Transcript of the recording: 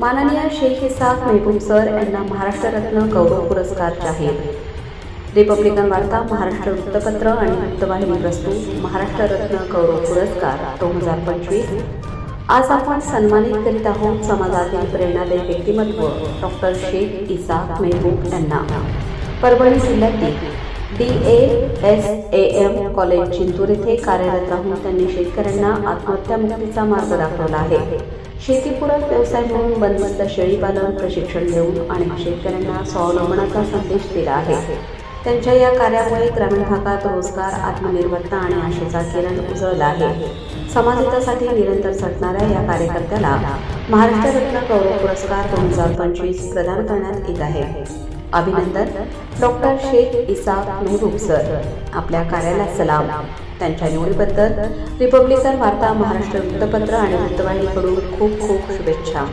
माननीय शेख इसाक मेहबूब सर यांना महाराष्ट्र रत्न गौरव पुरस्कार जाहीर। रिपब्लिकन वार्ता, महाराष्ट्र वृत्तपत्र आणि वृत्तवाहिनी प्रस्तुत महाराष्ट्र रत्न गौरव पुरस्कार 2025। आज आपण सन्मानित करीत आहोत समाजातील प्रेरणादायी व्यक्तिमत्व डॉक्टर शेख इसाक मेहबूब यांना। परभणी जिल्ह्यातील DASAM कॉलेज जिंतूर येथे कार्यरत राहून त्यांनी शेतकऱ्यांना आत्महत्यामुक्तीचा मार्ग दाखवला आहे। शेतीपूरक व्यवसाय म्हणून बंदिस्त शेळीपालन प्रशिक्षण देऊन अनेक शेतकऱ्यांना स्वावलंबनाचा संदेश दिला आहे। त्यांच्या या कार्यामुळे ग्रामीण भागात रोजगार, आत्मनिर्भरता आणि आशेचा किरण उजळला आहे। समाजहितासाठी निरंतर झटणाऱ्या या कार्यकर्त्याला महाराष्ट्र रत्न गौरव पुरस्कार 2025 प्रदान करण्यात येत आहे। अभिनंदन डॉक्टर शेख इसाक मेहबूब सर, आपल्या कार्याला सलाम। त्यांच्या निवडीबद्दल रिपब्लिकन वार्ता, महाराष्ट्र वृत्तपत्र आणि वृत्तवाहिनीकडून खूप खूप शुभेच्छा।